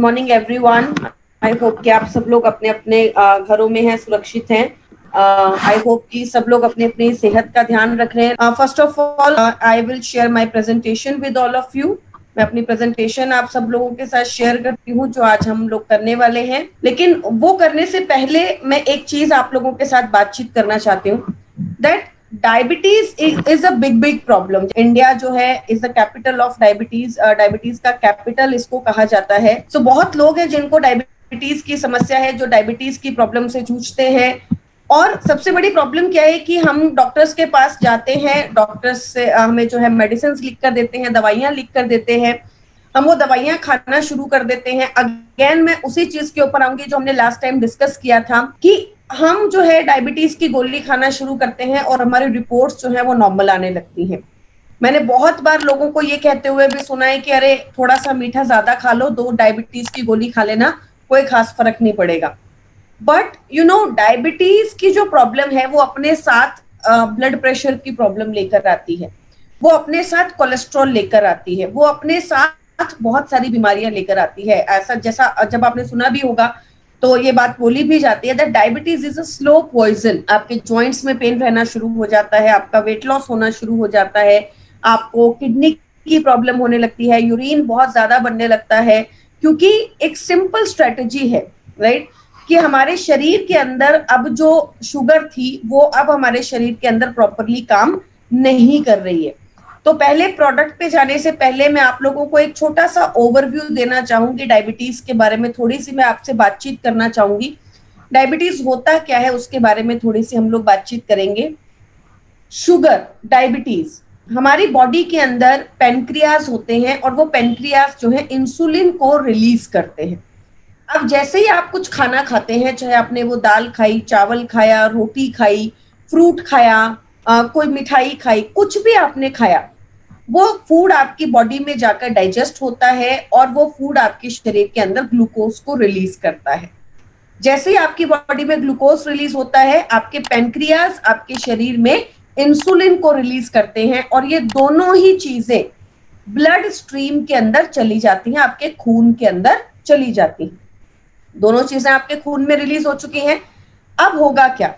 Morning everyone. I hope कि आप सब लोग अपने अपने घरों में हैं, सुरक्षित हैं। आई होप कि सब लोग अपने अपनी सेहत का ध्यान रख रहे हैं। First of all I will share my presentation with all of you. मैं अपनी प्रेजेंटेशन आप सब लोगों के साथ शेयर करती हूँ जो आज हम लोग करने वाले हैं। लेकिन वो करने से पहले मैं एक चीज आप लोगों के साथ बातचीत करना चाहती हूँ, that diabetes is a big problem. India जो है is the capital of diabetes, diabetes का कैपिटल इसको कहा जाता है। सो बहुत लोग हैं जिनको डायबिटीज की समस्या है, जो डायबिटीज की प्रॉब्लम से जूझते हैं। और सबसे बड़ी प्रॉब्लम क्या है कि हम डॉक्टर्स के पास जाते हैं, डॉक्टर्स से हमें जो है मेडिसिन लिख कर देते हैं, दवाइयां लिख कर देते हैं, हम वो दवाइयां खाना शुरू कर देते हैं। अगेन मैं उसी चीज के ऊपर आऊंगी जो हमने लास्ट टाइम डिस्कस किया था कि हम जो है डायबिटीज की गोली खाना शुरू करते हैं और हमारी रिपोर्ट्स जो है वो नॉर्मल आने लगती हैं। मैंने बहुत बार लोगों को ये कहते हुए भी सुना है कि अरे थोड़ा सा मीठा ज्यादा खा लो, 2 डायबिटीज की गोली खा लेना, कोई खास फर्क नहीं पड़ेगा। बट यू नो डायबिटीज की जो प्रॉब्लम है वो अपने साथ ब्लड प्रेशर की प्रॉब्लम लेकर आती है, वो अपने साथ कोलेस्ट्रॉल लेकर आती है, वो अपने साथ बहुत सारी बीमारियां लेकर आती है। ऐसा जैसा जब आपने सुना भी होगा तो ये बात बोली भी जाती है that diabetes is a slow poison. आपके जॉइंट्स में पेन रहना शुरू हो जाता है, आपका वेट लॉस होना शुरू हो जाता है, आपको किडनी की प्रॉब्लम होने लगती है, यूरिन बहुत ज्यादा बनने लगता है। क्योंकि एक सिंपल स्ट्रेटजी है, राइट, कि हमारे शरीर के अंदर अब जो शुगर थी वो अब हमारे शरीर के अंदर प्रॉपरली काम नहीं कर रही है। तो पहले प्रोडक्ट पे जाने से पहले मैं आप लोगों को एक छोटा सा ओवरव्यू देना चाहूंगी डायबिटीज के बारे में, थोड़ी सी मैं आपसे बातचीत करना चाहूंगी। डायबिटीज होता क्या है उसके बारे में थोड़ी सी हम लोग बातचीत करेंगे। शुगर, डायबिटीज, हमारी बॉडी के अंदर पेनक्रियाज होते हैं और वो पेनक्रियाज जो है इंसुलिन को रिलीज करते हैं। अब जैसे ही आप कुछ खाना खाते हैं, चाहे आपने वो दाल खाई, चावल खाया, रोटी खाई, फ्रूट खाया, कोई मिठाई खाई, कुछ भी आपने खाया, वो फूड आपकी बॉडी में जाकर डाइजेस्ट होता है और वो फूड आपके शरीर के अंदर ग्लूकोज को रिलीज करता है। जैसे ही आपकी बॉडी में ग्लूकोज रिलीज होता है, आपके पेनक्रियाज आपके शरीर में इंसुलिन को रिलीज करते हैं और ये दोनों ही चीजें ब्लड स्ट्रीम के अंदर चली जाती हैं, आपके खून के अंदर चली जाती हैं। दोनों चीजें आपके खून में रिलीज हो चुकी हैं। अब होगा क्या,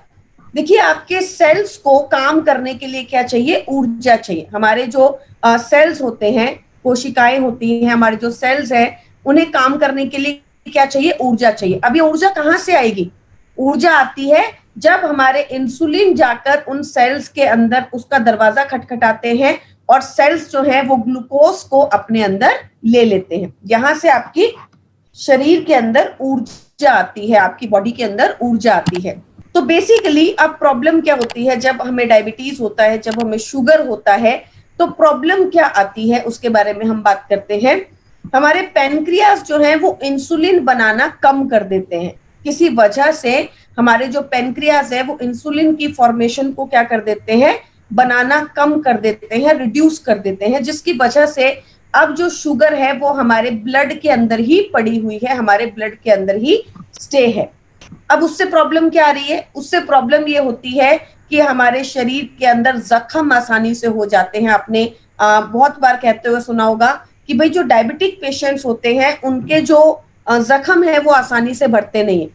देखिए आपके सेल्स को काम करने के लिए क्या चाहिए, ऊर्जा चाहिए। हमारे जो सेल्स होते हैं, कोशिकाएं होती हैं, हमारे जो सेल्स हैं, उन्हें काम करने के लिए क्या चाहिए, ऊर्जा चाहिए। अब ये ऊर्जा कहाँ से आएगी, ऊर्जा आती है जब हमारे इंसुलिन जाकर उन सेल्स के अंदर उसका दरवाजा खटखटाते हैं और सेल्स जो है वो ग्लूकोज को अपने अंदर ले लेते हैं। यहां से आपकी शरीर के अंदर ऊर्जा आती है, आपकी बॉडी के अंदर ऊर्जा आती है। तो बेसिकली अब प्रॉब्लम क्या होती है, जब हमें डायबिटीज होता है, जब हमें शुगर होता है, तो प्रॉब्लम क्या आती है उसके बारे में हम बात करते हैं। हमारे पेनक्रियास जो है वो इंसुलिन बनाना कम कर देते हैं। किसी वजह से हमारे जो पेनक्रियास है वो इंसुलिन की फॉर्मेशन को क्या कर देते हैं, बनाना कम कर देते हैं, रिड्यूस कर देते हैं, जिसकी वजह से अब जो शुगर है वो हमारे ब्लड के अंदर ही पड़ी हुई है, हमारे ब्लड के अंदर ही स्टे है। अब उससे प्रॉब्लम क्या आ रही है, उससे प्रॉब्लम ये होती है कि हमारे शरीर के अंदर जख्म आसानी से हो जाते हैं। आपने बहुत बार कहते हुए सुना होगा कि भाई जो डायबिटिक पेशेंट्स होते हैं उनके जो जख्म है वो आसानी से भरते नहीं है,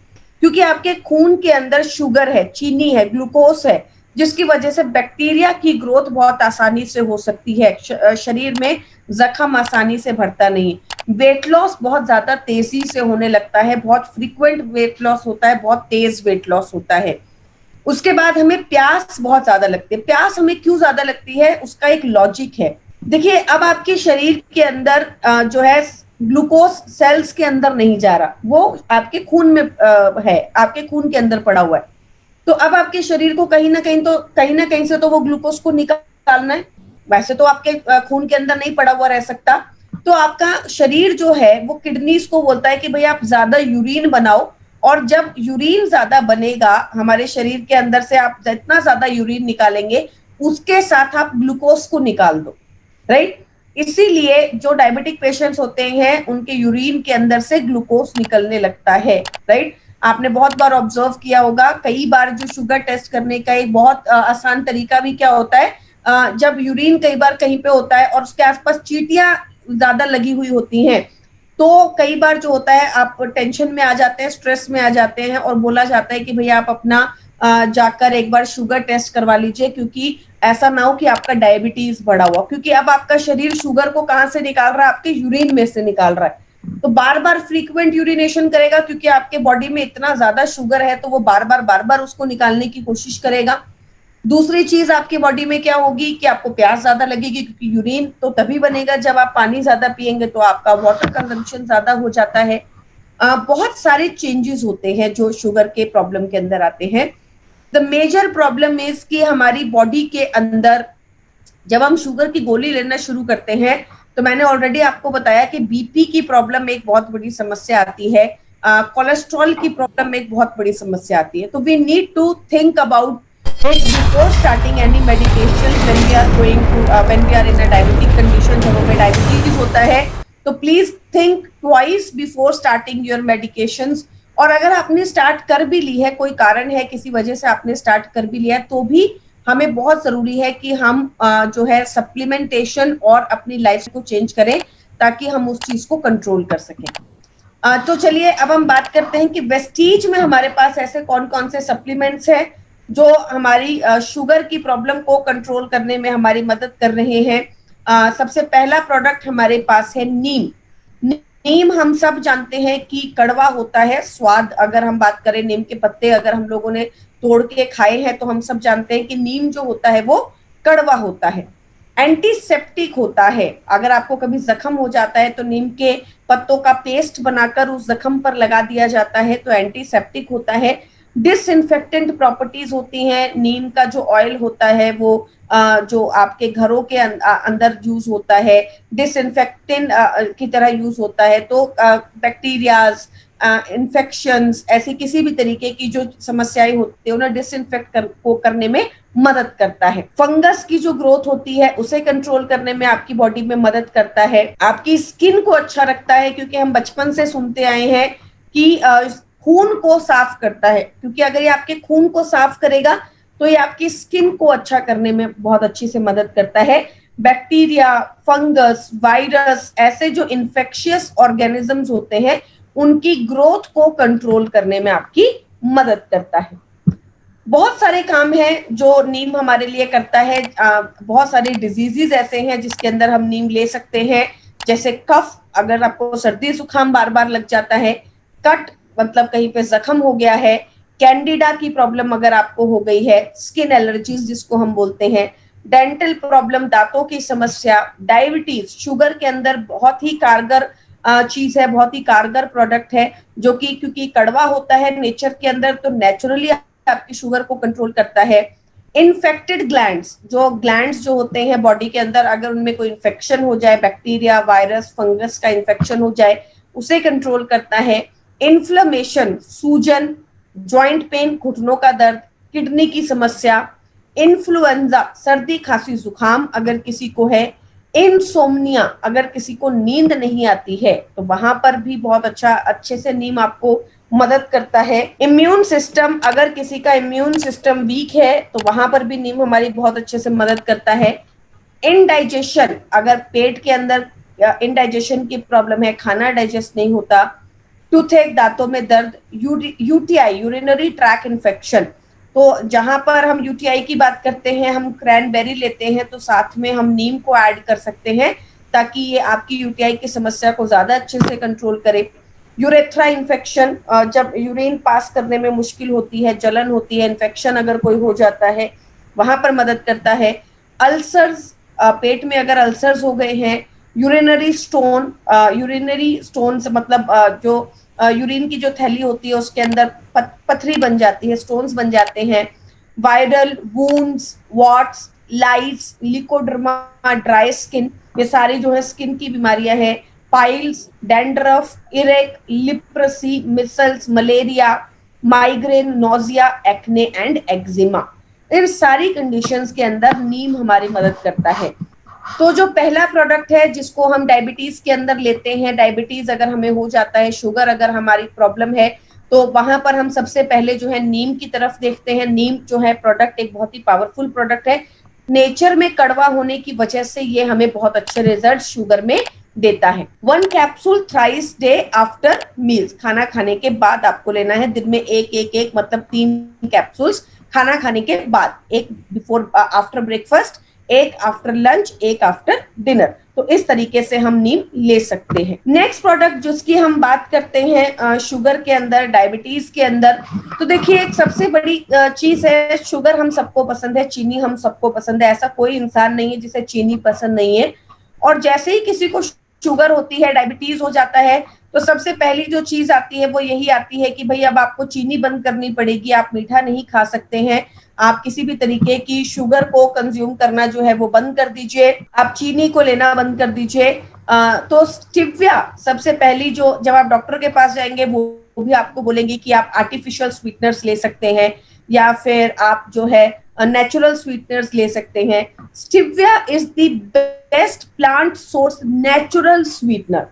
क्योंकि आपके खून के अंदर शुगर है, चीनी है, ग्लूकोज है, जिसकी वजह से बैक्टीरिया की ग्रोथ बहुत आसानी से हो सकती है, शरीर में जख्म आसानी से भरता नहीं। वेट लॉस बहुत ज्यादा तेजी से होने लगता है, बहुत फ्रीक्वेंट वेट लॉस होता है, बहुत तेज वेट लॉस होता है। उसके बाद हमें प्यास बहुत ज्यादा लगती है। प्यास हमें क्यों ज्यादा लगती है, उसका एक लॉजिक है। देखिए अब आपके शरीर के अंदर जो है ग्लूकोज सेल्स के अंदर नहीं जा रहा, वो आपके खून में है, आपके खून के अंदर पड़ा हुआ है। तो अब आपके शरीर को कहीं ना कहीं से तो वो ग्लूकोज को निकालना है। वैसे तो आपके खून के अंदर नहीं पड़ा हुआ रह सकता, तो आपका शरीर जो है वो किडनीज को बोलता है कि भाई आप ज्यादा यूरिन बनाओ, और जब यूरिन ज्यादा बनेगा हमारे शरीर के अंदर से, आप जितना ज्यादा यूरिन निकालेंगे उसके साथ आप ग्लूकोज को निकाल दो, राइट। इसीलिए जो डायबिटिक पेशेंट्स होते हैं उनके यूरिन के अंदर से ग्लूकोज निकलने लगता है, राइट। आपने बहुत बार ऑब्जर्व किया होगा, कई बार जो शुगर टेस्ट करने का एक बहुत आसान तरीका भी क्या होता है, जब यूरिन कई बार कहीं पे होता है और उसके आसपास चींटियां ज्यादा लगी हुई होती हैं, तो कई बार जो होता है आप टेंशन में आ जाते हैं, स्ट्रेस में आ जाते हैं और बोला जाता है कि भैया आप अपना जाकर एक बार शुगर टेस्ट करवा लीजिए, क्योंकि ऐसा ना हो कि आपका डायबिटीज बढ़ा हुआ, क्योंकि अब आपका शरीर शुगर को कहां से निकाल रहा है, आपके यूरिन में से निकाल रहा है। तो बार बार फ्रीक्वेंट यूरिनेशन करेगा, क्योंकि आपके बॉडी में इतना ज्यादा शुगर है, तो वो बार बार उसको निकालने की कोशिश करेगा। दूसरी चीज आपकी बॉडी में क्या होगी कि आपको प्यास ज्यादा लगेगी, क्योंकि यूरिन तो तभी बनेगा जब आप पानी ज्यादा पिएंगे, तो आपका वाटर कंजम्पशन ज्यादा हो जाता है। बहुत सारे चेंजेस होते हैं जो शुगर के प्रॉब्लम के अंदर आते हैं। द मेजर प्रॉब्लम इज कि हमारी बॉडी के अंदर जब हम शुगर की गोली लेना शुरू करते हैं, तो मैंने ऑलरेडी आपको बताया कि बीपी की प्रॉब्लम एक बहुत बड़ी समस्या आती है, कोलेस्ट्रॉल की प्रॉब्लम एक बहुत बड़ी समस्या आती है। तो we need to think about it before starting any medication when we are going to when we are in a diabetic condition, जब हमें डायबिटीज होता है, तो please think twice before starting your medications. और अगर आपने स्टार्ट कर भी ली है, कोई कारण है, किसी वजह से आपने स्टार्ट कर भी लिया है, तो भी हमें बहुत जरूरी है कि हम जो है सप्लीमेंटेशन और अपनी लाइफ को चेंज करें, ताकि हम उस चीज को कंट्रोल कर सकें। तो चलिए अब हम बात करते हैं कि वेस्टीज में हमारे पास ऐसे कौन कौन से सप्लीमेंट्स हैं जो हमारी शुगर की प्रॉब्लम को कंट्रोल करने में हमारी मदद कर रहे हैं। सबसे पहला प्रोडक्ट हमारे पास है नीम। नीम हम सब जानते हैं कि कड़वा होता है स्वाद। अगर हम बात करें, नीम के पत्ते अगर हम लोगों ने तोड़ के खाए हैं, तो हम सब जानते हैं कि नीम जो होता है वो कड़वा होता है। एंटीसेप्टिक होता है, अगर आपको कभी जख्म हो जाता है तो नीम के पत्तों का पेस्ट बनाकर उस जख्म पर लगा दिया जाता है, तो एंटीसेप्टिक होता है। डिसइंफेक्टेंट प्रॉपर्टीज होती हैं। नीम का जो ऑयल होता है वो जो आपके घरों के अंदर यूज होता है, डिसइंफेक्टेंट की तरह यूज होता है। तो बैक्टीरियाज, इन्फेक्शंस, ऐसी किसी भी तरीके की जो समस्याएं होती है उन्हें डिसइंफेक्ट करने में मदद करता है। फंगस की जो ग्रोथ होती है उसे कंट्रोल करने में आपकी बॉडी में मदद करता है। आपकी स्किन को अच्छा रखता है, क्योंकि हम बचपन से सुनते आए हैं कि खून को साफ करता है, क्योंकि अगर ये आपके खून को साफ करेगा तो ये आपकी स्किन को अच्छा करने में बहुत अच्छी से मदद करता है। बैक्टीरिया, फंगस, वायरस, ऐसे जो इन्फेक्शियस ऑर्गेनिजम्स होते हैं उनकी ग्रोथ को कंट्रोल करने में आपकी मदद करता है। बहुत सारे काम हैं जो नीम हमारे लिए करता है। बहुत सारे डिजीजेस ऐसे हैं जिसके अंदर हम नीम ले सकते हैं, जैसे कफ, अगर आपको सर्दी जुकाम बार बार लग जाता है। कट, मतलब कहीं पे जख्म हो गया है। कैंडिडा की प्रॉब्लम अगर आपको हो गई है। स्किन एलर्जीज जिसको हम बोलते हैं। डेंटल प्रॉब्लम, दांतों की समस्या। डायबिटीज, शुगर के अंदर बहुत ही कारगर चीज है, बहुत ही कारगर प्रोडक्ट है, जो कि क्योंकि कड़वा होता है नेचर के अंदर, तो नेचुरली आपकी शुगर को कंट्रोल करता है। इन्फेक्टेड ग्लैंड्स, जो होते हैं बॉडी के अंदर, अगर उनमें कोई इन्फेक्शन हो जाए, बैक्टीरिया, वायरस, फंगस का इन्फेक्शन हो जाए, उसे कंट्रोल करता है। इन्फ्लेमेशन, सूजन, जॉइंट पेन, घुटनों का दर्द, किडनी की समस्या। इन्फ्लुएंजा, सर्दी खांसी जुकाम अगर किसी को है। इनसोम्निया, अगर किसी को नींद नहीं आती है, तो वहां पर भी बहुत अच्छे से नीम आपको मदद करता है। इम्यून सिस्टम, अगर किसी का इम्यून सिस्टम वीक है तो वहां पर भी नीम हमारी बहुत अच्छे से मदद करता है। इनडाइजेशन, अगर पेट के अंदर इनडाइजेशन की प्रॉब्लम है, खाना डाइजेस्ट नहीं होता। टूथेक, दांतों में दर्द। यूटीआई, यूरिनरी ट्रैक इन्फेक्शन, तो जहां पर हम यूटीआई की बात करते हैं, हम क्रैनबेरी लेते हैं, तो साथ में हम नीम को ऐड कर सकते हैं, ताकि ये आपकी यूटीआई की समस्या को ज्यादा अच्छे से कंट्रोल करे। यूरेथ्रा इन्फेक्शन, जब यूरिन पास करने में मुश्किल होती है, जलन होती है, इन्फेक्शन अगर कोई हो जाता है, वहां पर मदद करता है। अल्सर्स, पेट में अगर अल्सर्स हो गए हैं। यूरिनरी स्टोन, यूरिनरी स्टोन मतलब जो यूरिन की जो थैली होती है उसके अंदर पथरी बन जाती है, स्टोन्स बन जाते हैं। Viral wounds, warts, lights, leucoderma, dry skin, ये सारी जो है स्किन की बीमारियां हैं। पाइल्स, डैंड्रफ, इरेक, leprosy, measles, malaria, migraine, nausea, acne and eczema, इन सारी कंडीशंस के अंदर नीम हमारी मदद करता है। तो जो पहला प्रोडक्ट है जिसको हम डायबिटीज के अंदर लेते हैं, डायबिटीज अगर हमें हो जाता है, शुगर अगर हमारी प्रॉब्लम है, तो वहां पर हम सबसे पहले जो है नीम की तरफ देखते हैं। नीम जो है प्रोडक्ट एक बहुत ही पावरफुल प्रोडक्ट है। नेचर में कड़वा होने की वजह से ये हमें बहुत अच्छे रिजल्ट शुगर में देता है। 1 capsule thrice day after meals, खाना खाने के बाद आपको लेना है। दिन में एक मतलब 3 कैप्सूल्स खाना खाने के बाद, एक बिफोर आफ्टर ब्रेकफास्ट, एक आफ्टर लंच, एक आफ्टर डिनर। तो इस तरीके से हम नीम ले सकते हैं। नेक्स्ट प्रोडक्ट जिसकी हम बात करते हैं शुगर के अंदर, डायबिटीज के अंदर, तो देखिए एक सबसे बड़ी चीज है, शुगर हम सबको पसंद है, चीनी हम सबको पसंद है, ऐसा कोई इंसान नहीं है जिसे चीनी पसंद नहीं है। और जैसे ही किसी को शुगर होती है, डायबिटीज हो जाता है, तो सबसे पहली जो चीज आती है वो यही आती है कि भाई अब आपको चीनी बंद करनी पड़ेगी, आप मीठा नहीं खा सकते हैं, आप किसी भी तरीके की शुगर को कंज्यूम करना जो है वो बंद कर दीजिए, आप चीनी को लेना बंद कर दीजिए। तो स्टिविया सबसे पहली, जो जब आप डॉक्टर के पास जाएंगे वो भी आपको बोलेंगे कि आप आर्टिफिशियल स्वीटनर्स ले सकते हैं या फिर आप जो है नेचुरल स्वीटनर्स ले सकते हैं। Stevia is the best plant source natural sweetener.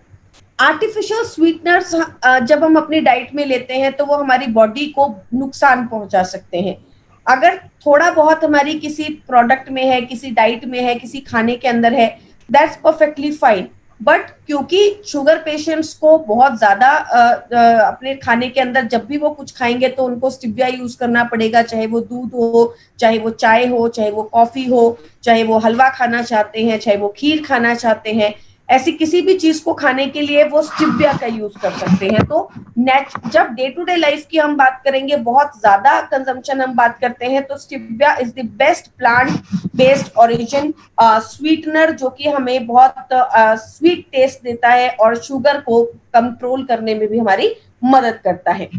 Artificial sweeteners जब हम अपनी डाइट में लेते हैं तो वो हमारी बॉडी को नुकसान पहुंचा सकते हैं। अगर थोड़ा बहुत हमारी किसी प्रोडक्ट में है, किसी डाइट में है, किसी खाने के अंदर है, दैट्स परफेक्टली फाइन। बट क्योंकि शुगर पेशेंट्स को बहुत ज्यादा अपने खाने के अंदर जब भी वो कुछ खाएंगे तो उनको स्टिविया यूज करना पड़ेगा, चाहे वो दूध हो, चाहे वो चाय हो, चाहे वो कॉफी हो, चाहे वो हलवा खाना चाहते हैं, चाहे वो खीर खाना चाहते हैं, ऐसी किसी भी चीज को खाने के लिए वो स्टिविया का यूज कर सकते हैं। तो जब डे टू डे लाइफ की हम बात करेंगे, बहुत ज्यादा कंजम्पशन हम बात करते हैं, तो stevia is the best plant based origin sweetener, जो कि हमें बहुत स्वीट टेस्ट देता है और शुगर को कंट्रोल करने में भी हमारी मदद करता है।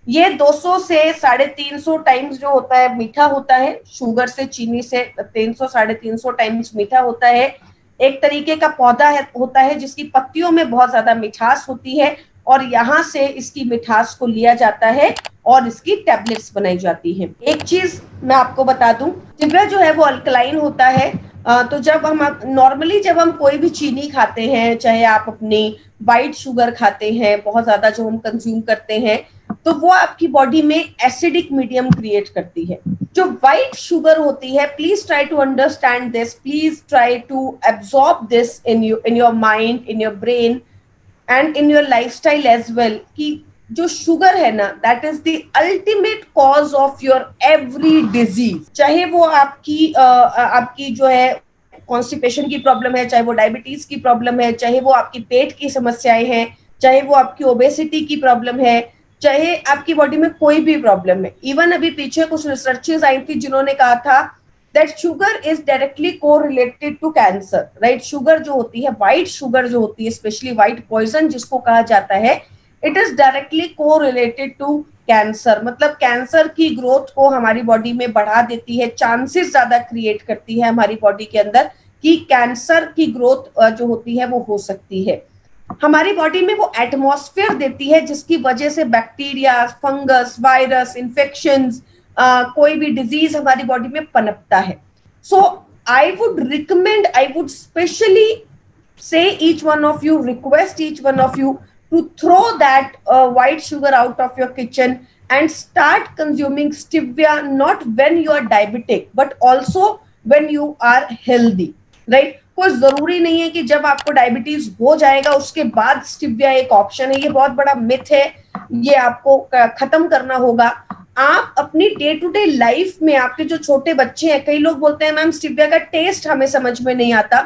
ये 200 से 350 टाइम्स जो होता है मीठा होता है, शुगर से, चीनी से 300 350 टाइम्स मीठा होता है। एक तरीके का पौधा होता है जिसकी पत्तियों में बहुत ज्यादा मिठास होती है और यहाँ से इसकी मिठास को लिया जाता है और इसकी टैबलेट्स बनाई जाती है। एक चीज मैं आपको बता दूं, स्टिविया जो है वो अल्कलाइन होता है। तो जब हम नॉर्मली जब हम कोई भी चीनी खाते हैं, चाहे आप अपनी वाइट शुगर खाते हैं बहुत ज्यादा जो हम कंज्यूम करते हैं, तो वो आपकी बॉडी में एसिडिक मीडियम क्रिएट करती है। जो व्हाइट शुगर होती है, please try to understand this, please try to absorb this in your mind, in your brain and in your lifestyle as well, कि जो शुगर है ना, that is the ultimate cause of your every disease. चाहे वो आपकी जो है constipation की प्रॉब्लम है, चाहे वो डायबिटीज की प्रॉब्लम है, चाहे वो आपकी पेट की समस्याएं हैं, चाहे वो आपकी ओबेसिटी की प्रॉब्लम है, चाहे आपकी बॉडी में कोई भी प्रॉब्लम है। इवन अभी पीछे कुछ रिसर्चेस आई थी जिन्होंने कहा था that sugar is directly correlated to cancer, right. Sugar जो होती है, व्हाइट शुगर जो होती है, स्पेशली व्हाइट पॉइजन जिसको कहा जाता है, it is directly correlated to cancer. मतलब कैंसर की ग्रोथ को हमारी बॉडी में बढ़ा देती है, चांसेस ज्यादा क्रिएट करती है हमारी बॉडी के अंदर कि कैंसर की ग्रोथ जो होती है वो हो सकती है। हमारी बॉडी में वो एटमॉस्फेयर देती है जिसकी वजह से बैक्टीरिया, फंगस, वायरस, इन्फेक्शंस, कोई भी डिजीज हमारी बॉडी में पनपता है। So I would recommend, I would specially say each one of you, request each one of you to throw that white sugar out of your kitchen and start consuming stevia, not when you are diabetic but also when you are healthy, right? कोई जरूरी नहीं है कि जब आपको diabetes हो जाएगा उसके बाद स्टिविया एक ऑप्शन है। ये बहुत बड़ा मिथ है, ये आपको खत्म करना होगा। आप अपनी डे टू डे लाइफ में, आपके जो छोटे बच्चे हैं, कई लोग बोलते हैं मैम स्टिविया का टेस्ट हमें समझ में नहीं आता,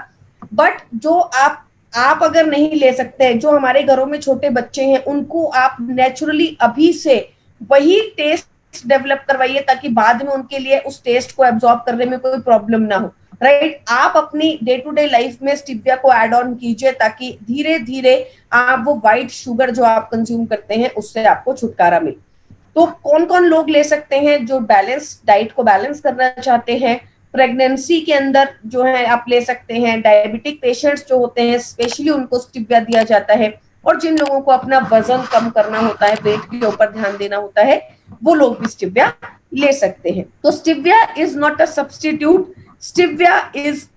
बट जो आप अगर नहीं ले सकते हैं, जो हमारे घरों में छोटे बच्चे हैं, उनको आप नेचुरली अभी से वही टेस्ट डेवलप करवाइए ताकि बाद में उनके लिए उस टेस्ट को एब्जॉर्ब करने में कोई प्रॉब्लम ना हो, राइट। आप अपनी डे टू डे लाइफ में स्टिविया को ऐड ऑन कीजिए ताकि धीरे धीरे आप वो व्हाइट शुगर जो आप कंज्यूम करते हैं उससे आपको छुटकारा मिले। तो कौन कौन लोग ले सकते हैं? जो बैलेंस डाइट को बैलेंस करना चाहते हैं, प्रेगनेंसी के अंदर जो है आप ले सकते हैं, डायबिटिक पेशेंट्स जो होते हैं स्पेशली उनको स्टिविया दिया जाता है, और जिन लोगों को अपना वजन कम करना होता है, वेट के ऊपर ध्यान देना होता है, वो लोग भी स्टिविया ले सकते हैं। तो stevia is not a substitute, stevia is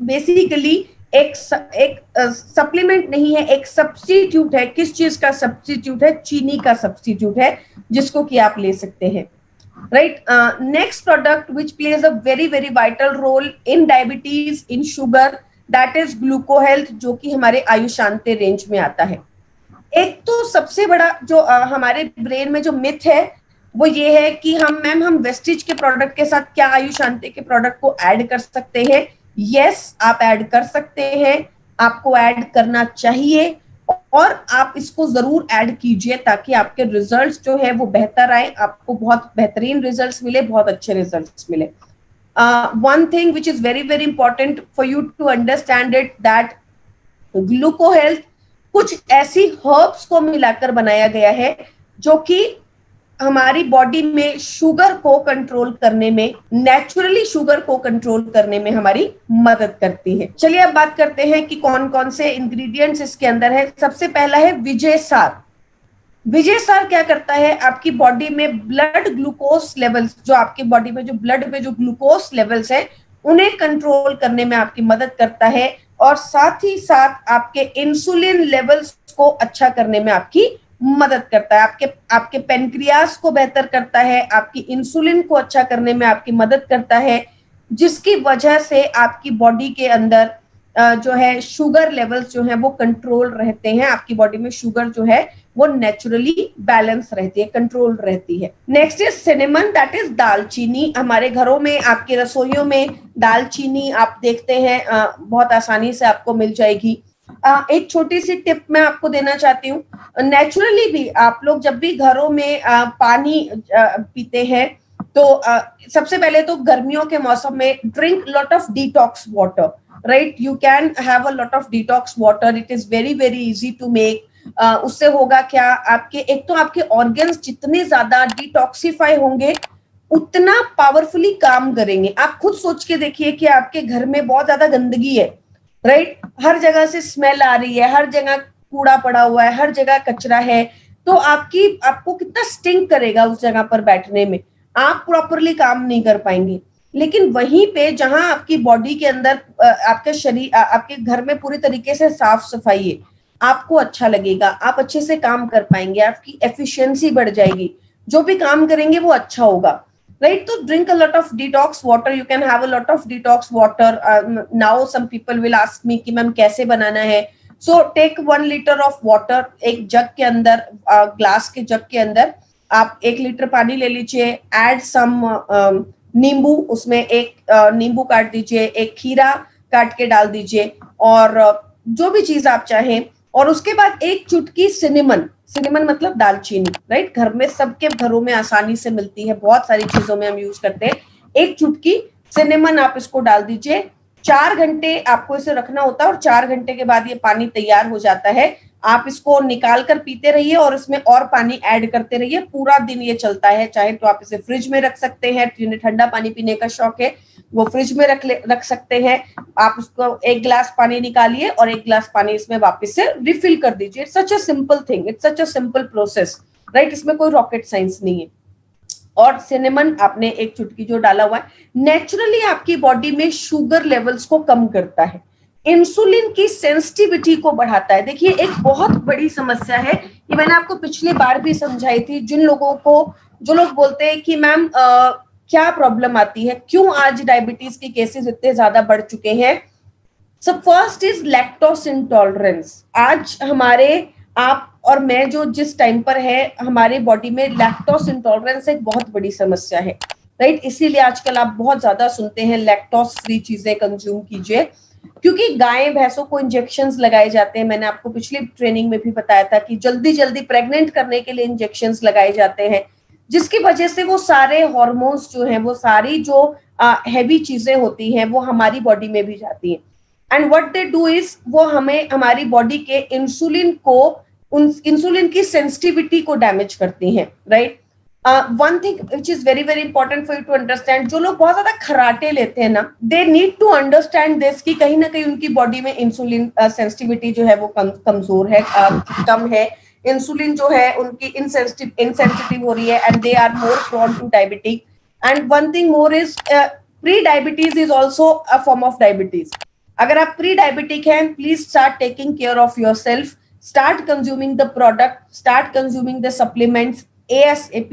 basically एक सप्लीमेंट नहीं है, एक सब्स्टिट्यूट है। किस चीज का सब्स्टिट्यूट है? चीनी का सब्स्टिट्यूट है, जिसको कि आप ले सकते हैं, right? Next product which plays a very very vital role in diabetes, in sugar, that is ग्लूको health, जो कि हमारे आयुशांति रेंज में आता है। एक तो सबसे बड़ा जो हमारे ब्रेन में जो मिथ है वो ये है कि हम वेस्टिज के प्रोडक्ट के साथ क्या आयुशांति के प्रोडक्ट को ऐड कर सकते हैं। यस, आप ऐड कर सकते हैं, आपको ऐड करना चाहिए और आप इसको जरूर ऐड कीजिए ताकि आपके रिजल्ट्स जो है वो बेहतर आए, आपको बहुत बेहतरीन रिजल्ट्स मिले, बहुत अच्छे रिजल्ट्स मिले। one thing which is very very important for you to understand it that ग्लूको health कुछ ऐसी हर्ब्स को मिलाकर बनाया गया है जो कि हमारी बॉडी में शुगर को कंट्रोल करने में, नेचुरली शुगर को कंट्रोल करने में हमारी मदद करती है। चलिए अब बात करते हैं कि कौन कौन से इंग्रेडिएंट्स इसके अंदर है। सबसे पहला है विजय सार। विजय सार क्या करता है, आपकी बॉडी में ब्लड ग्लूकोज लेवल्स, जो आपकी बॉडी में जो ब्लड में जो ग्लूकोज लेवल्स है उन्हें कंट्रोल करने में आपकी मदद करता है और साथ ही साथ आपके इंसुलिन लेवल्स को अच्छा करने में आपकी मदद करता है। आपके पेनक्रियास को बेहतर करता है, आपकी इंसुलिन को अच्छा करने में आपकी मदद करता है, जिसकी वजह से आपकी बॉडी के अंदर जो है शुगर लेवल्स जो है वो कंट्रोल रहते हैं। आपकी बॉडी में शुगर जो है वो नेचुरली बैलेंस रहती है, कंट्रोल रहती है। Next is cinnamon, that is दालचीनी। हमारे घरों में, आपकी रसोइयों में दालचीनी आप देखते हैं बहुत आसानी से आपको मिल जाएगी। एक छोटी सी टिप मैं आपको देना चाहती हूँ, नेचुरली भी आप लोग जब भी घरों में पानी पीते हैं तो सबसे पहले तो गर्मियों के मौसम में drink lot of detox water, right? You can have a lot of detox water, it is very very easy to make. उससे होगा क्या, आपके एक तो आपके ऑर्गन्स जितने ज्यादा डिटॉक्सिफाई होंगे उतना पावरफुली काम करेंगे। आप खुद सोच के देखिए कि आपके घर में बहुत ज्यादा गंदगी है, राइट? हर जगह से स्मेल आ रही है, हर जगह कूड़ा पड़ा हुआ है, हर जगह कचरा है, तो आपको कितना स्टिंक करेगा उस जगह पर बैठने में, आप प्रॉपरली काम नहीं कर पाएंगे। लेकिन वहीं पे जहां आपकी बॉडी के अंदर आपके शरीर, आपके घर में पूरी तरीके से साफ सफाई है, आपको अच्छा लगेगा, आप अच्छे से काम कर पाएंगे, आपकी एफिशिएंसी बढ़ जाएगी, जो भी काम करेंगे वो अच्छा होगा, right? So drink a lot of detox water, you can have a lot of detox water. Now some people will ask me कि मैम कैसे बनाना है। So take 1 liter of water, एक जग के अंदर, ग्लास के जग के अंदर आप 1 लीटर पानी ले लीजिए, add some नींबू, उसमें एक नींबू काट दीजिए, एक खीरा काट के डाल दीजिए और जो भी चीज आप चाहें, और उसके बाद एक चुटकी सिनेमन, सिनेमन मतलब दालचीनी, राइट? घर में सबके घरों में आसानी से मिलती है, बहुत सारी चीजों में हम यूज करते हैं। एक चुटकी सिनेमन आप इसको डाल दीजिए, 4 घंटे आपको इसे रखना होता है और 4 घंटे के बाद ये पानी तैयार हो जाता है। आप इसको निकाल कर पीते रहिए और इसमें और पानी ऐड करते रहिए, पूरा दिन ये चलता है। चाहे तो आप इसे फ्रिज में रख सकते हैं, जिन्हें ठंडा पानी पीने का शौक है वो फ्रिज में रख सकते हैं। आप उसको 1 गिलास पानी निकालिए और 1 गिलास पानी इसमें वापस से रिफिल कर दीजिए। It's such a simple thing, it's such a simple process, right? इसमें कोई रॉकेट साइंस नहीं है। और सिनेमन आपने एक चुटकी जो डाला हुआ है, नेचुरली आपकी बॉडी में शुगर लेवल्स को कम करता है, इंसुलिन की सेंसिटिविटी को बढ़ाता है। देखिए एक बहुत बड़ी समस्या है, ये मैंने आपको पिछली बार भी समझाई थी। जिन लोगों को, जो लोग बोलते हैं कि मैम क्या प्रॉब्लम आती है, क्यों आज डायबिटीज के केसेस इतने ज्यादा बढ़ चुके हैं? So first is lactose intolerance. आज हमारे, आप और मैं जो जिस टाइम पर है, हमारे बॉडी में लैक्टोज इंटॉलरेंस एक बहुत बड़ी समस्या है, राइट? इसीलिए आजकल आप बहुत ज्यादा सुनते हैं लैक्टोज फ्री चीजें कंज्यूम कीजिए, क्योंकि गाय भैंसों को इंजेक्शंस लगाए जाते हैं। मैंने आपको पिछली ट्रेनिंग में भी बताया था कि जल्दी जल्दी प्रेग्नेंट करने के लिए इंजेक्शंस लगाए जाते हैं, जिसकी वजह से वो सारे हार्मोन्स जो हैं, वो सारी जो हैवी चीजें होती हैं वो हमारी बॉडी में भी जाती हैं। And what they do is, वो हमें, हमारी बॉडी के इंसुलिन को, इंसुलिन की सेंसिटिविटी को डैमेज करती हैं, right? One thing which is very very important for you to understand, जो लोग बहुत ज्यादा खराटे लेते हैं ना, they need to understand this कि कहीं ना कहीं उनकी बॉडी में इंसुलिन सेंसिटिविटी जो है वो कमजोर है, कम है। इंसुलिन जो है उनकी इनसेंसिटिव हो रही है and they are more prone to diabetes. And one thing more is, pre diabetes is also a form of diabetes. अगर आप प्री डायबिटिक हैं, please start taking care of yourself, start consuming the product, start consuming the supplements ASAP,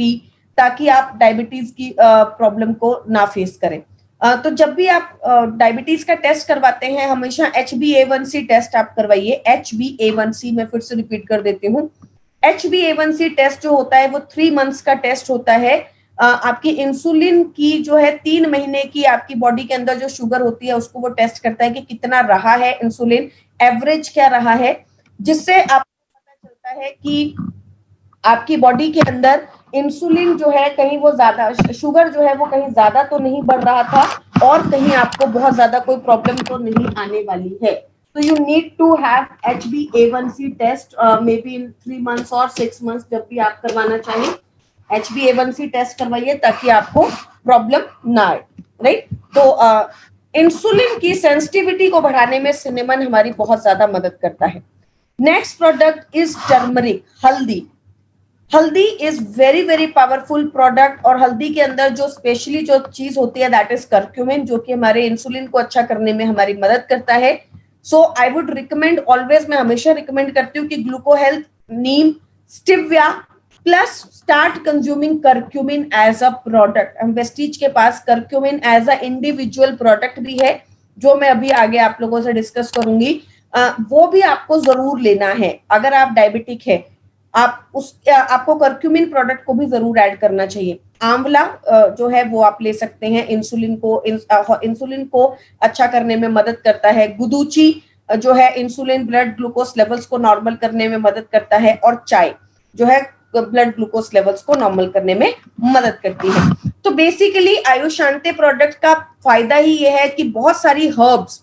ताकि आप diabetes की problem को ना face करें। तो जब भी आप डायबिटीज का टेस्ट करवाते हैं हमेशा HbA1c टेस्ट आप करवाइए। HbA1c मैं फिर से रिपीट कर देती हूँ। HbA1c टेस्ट जो होता है वो 3 मंथ्स का टेस्ट होता है। आपकी इंसुलिन की जो है 3 महीने की आपकी बॉडी के अंदर जो शुगर होती है उसको वो टेस्ट करता है कि कितना रहा है इंसुलिन, एवरेज क्या रहा है, जिससे आपको पता चलता है कि आपकी बॉडी के अंदर इंसुलिन जो है कहीं वो ज्यादा, शुगर जो है वो कहीं ज्यादा तो नहीं बढ़ रहा था और कहीं आपको बहुत ज्यादा कोई प्रॉब्लम तो नहीं आने वाली है। तो you need to have HbA1c test may be in 3 months और 6 मंथ्स, जब भी आप करवाना चाहें HbA1c टेस्ट करवाइए ताकि आपको प्रॉब्लम ना आए, राइट। तो इंसुलिन की सेंसिटिविटी को बढ़ाने में सिनेमन हमारी बहुत ज्यादा मदद करता है। नेक्स्ट प्रोडक्ट इज टर्मरिक, हल्दी। हल्दी is very very powerful product और हल्दी के अंदर जो स्पेशली जो चीज होती है दैट इज करक्यूमिन, जो कि हमारे इंसुलिन को अच्छा करने में हमारी मदद करता है। So I would recommend always, मैं हमेशा रिकमेंड करती हूँ कि gluco health, neem, stevia plus start consuming curcumin as a product. हम वेस्टीज के पास curcumin as a individual product भी है जो मैं अभी आगे आप लोगों से डिस्कस करूंगी। वो भी आपको जरूर लेना है अगर आप डायबिटिक है। आपको करक्यूमिन प्रोडक्ट को भी जरूर ऐड करना चाहिए। आंवला जो है वो आप ले सकते हैं, इंसुलिन को अच्छा करने में मदद करता है। गुदूची जो है इंसुलिन ब्लड ग्लूकोज लेवल्स को नॉर्मल करने में मदद करता है और चाय जो है ब्लड ग्लूकोज लेवल्स को नॉर्मल करने में मदद करती है। तो बेसिकली आयुशांते प्रोडक्ट का फायदा ही ये है कि बहुत सारी हर्ब्स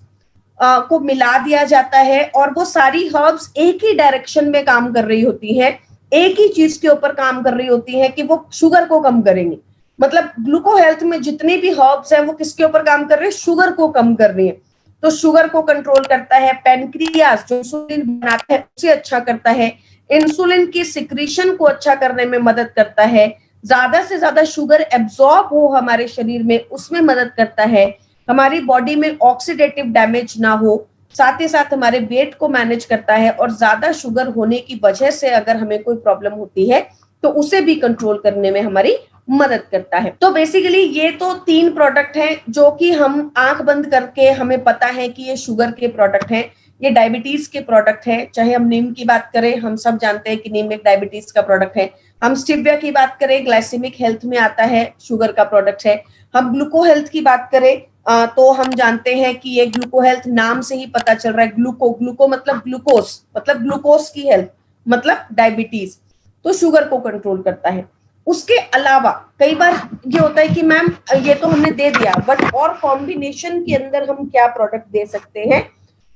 को मिला दिया जाता है और वो सारी हर्ब्स एक ही डायरेक्शन में काम कर रही होती है, एक ही चीज के ऊपर काम कर रही होती है कि वो शुगर को कम करेंगे। मतलब ग्लूको हेल्थ में जितनी भी हर्ब्स हैं वो किसके ऊपर काम कर रहे हैं, शुगर को कम कर रही है। तो शुगर को कंट्रोल करता है, पेनक्रियास जो इंसुलिन बनाता है उसे अच्छा करता है, इंसुलिन की सिक्रीशन को अच्छा करने में मदद करता है, ज्यादा से ज्यादा शुगर एब्जॉर्ब हो हमारे शरीर में उसमें मदद करता है, हमारी बॉडी में ऑक्सीडेटिव डैमेज ना हो, साथ ही साथ हमारे वेट को मैनेज करता है और ज्यादा शुगर होने की वजह से अगर हमें कोई प्रॉब्लम होती है तो उसे भी कंट्रोल करने में हमारी मदद करता है। तो बेसिकली ये तो 3 प्रोडक्ट हैं जो कि हम आंख बंद करके हमें पता है कि ये शुगर के प्रोडक्ट हैं, ये डायबिटीज के प्रोडक्ट हैं। चाहे हम नीम की बात करें, हम सब जानते हैं कि नीम एक डायबिटीज का प्रोडक्ट है। हम स्टिविया की बात करें, ग्लाइसेमिक हेल्थ में आता है, शुगर का प्रोडक्ट है। हम ग्लूको हेल्थ की बात करें तो हम जानते हैं कि ये ग्लूको हेल्थ नाम से ही पता चल रहा है, ग्लूको मतलब ग्लूकोज, मतलब ग्लूकोज की हेल्थ मतलब डायबिटीज, तो शुगर को कंट्रोल करता है। उसके अलावा कई बार ये होता है कि मैम ये तो हमने दे दिया बट और कॉम्बिनेशन के अंदर हम क्या प्रोडक्ट दे सकते हैं,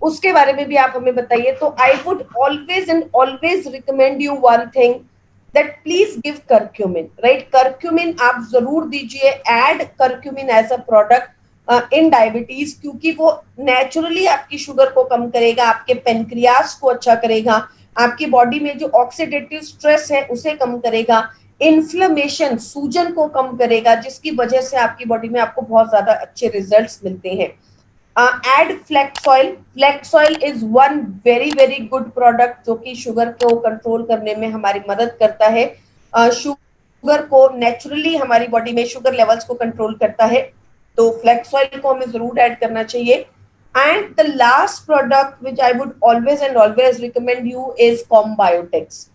उसके बारे में भी आप हमें बताइए। तो I would always and always recommend you one thing that please give curcumin, right. Curcumin आप जरूर दीजिए, add curcumin as a product in diabetes, क्योंकि वो नेचुरली आपकी शुगर को कम करेगा, आपके पेनक्रियास को अच्छा करेगा, आपकी बॉडी में जो ऑक्सीडेटिव स्ट्रेस है उसे कम करेगा, इन्फ्लेमेशन सूजन को कम करेगा, जिसकी वजह से आपकी बॉडी में आपको बहुत ज्यादा अच्छे रिजल्ट्स मिलते हैं। Add flax oil, flax oil is one very very good product जो कि शुगर को कंट्रोल करने में हमारी मदद करता है। शुगर को नेचुरली हमारी बॉडी में शुगर लेवल्स को कंट्रोल करता है, तो फ्लैक्स ऑयल को हमें जरूर ऐड करना चाहिए। And the last product which I would always and always recommend you is combiotics.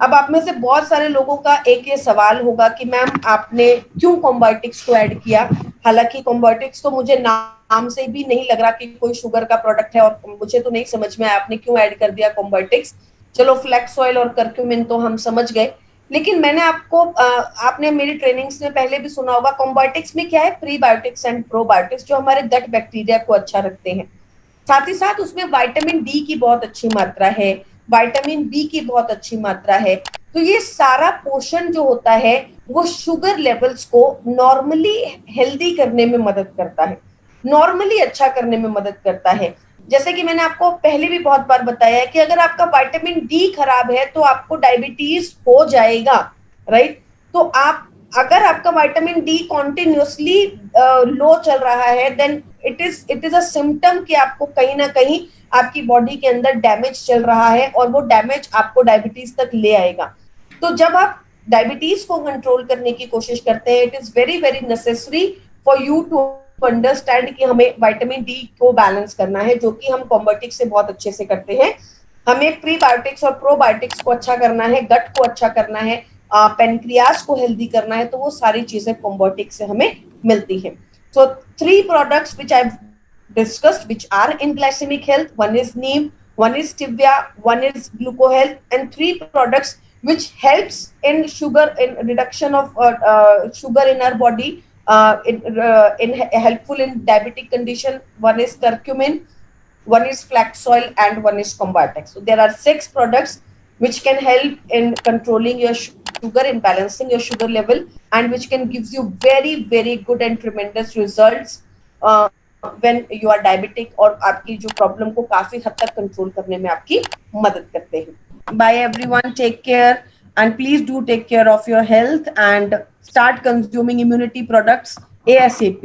अब आप में से बहुत सारे लोगों का एक ये सवाल होगा कि मैम आपने क्यों कॉम्बायोटिक्स को ऐड किया, हालांकि कॉम्बायोटिक्स तो मुझे नाम से भी नहीं लग रहा कि कोई शुगर का प्रोडक्ट है और मुझे तो नहीं समझ में आया आपने क्यों ऐड कर दिया कॉम्बायोटिक्स। चलो फ्लैक्स ऑयल और करक्यूमिन तो हम समझ गए, लेकिन मैंने आपने मेरी ट्रेनिंग्स में पहले भी सुना होगा कॉम्बायोटिक्स में क्या है, प्रीबायोटिक्स एंड प्रोबायोटिक्स जो हमारे गट बैक्टीरिया को अच्छा रखते हैं। साथ ही साथ उसमें विटामिन डी की बहुत अच्छी मात्रा है, विटामिन बी की बहुत अच्छी मात्रा है। तो ये सारा पोषण जो होता है वो शुगर लेवल्स को नॉर्मली हेल्दी करने में मदद करता है, नॉर्मली अच्छा करने में मदद करता है। जैसे कि मैंने आपको पहले भी बहुत बार बताया है कि अगर आपका विटामिन डी खराब है तो आपको डायबिटीज हो जाएगा, राइट। तो आप अगर आपका विटामिन डी कॉन्टिन्यूसली लो चल रहा है then it is a symptom कि आपको कहीं ना कहीं आपकी बॉडी के अंदर डैमेज चल रहा है और वो डैमेज आपको डायबिटीज तक ले आएगा। तो जब आप डायबिटीज को कंट्रोल करने की कोशिश करते हैं, it is very very necessary for you to understand कि हमें विटामिन डी को बैलेंस करना है, जो कि हम कॉम्बोटिक्स से बहुत अच्छे से करते हैं। हमें प्रीबायोटिक्स और प्रोबायोटिक्स को अच्छा करना है, गट को अच्छा करना है, पेनक्रियास को हेल्दी करना है, तो वो सारी चीजें कॉम्बोटिक्स से हमें मिलती है। सो 3 products which I discussed which are in glycemic health. One is neem, one is stevia, one is glucohealth, and 3 products which helps in sugar, in reduction of sugar in our body, in helpful in diabetic condition. One is curcumin, one is flax oil, and one is Combatex. So there are 6 products which can help in controlling your sugar, in balancing your sugar level, and which can gives you very very good and tremendous results when you are diabetic, और आपकी जो problem को काफी हद तक control करने में आपकी मदद करते हैं। Bye everyone, take care and please do take care of your health and start consuming immunity products ASAP.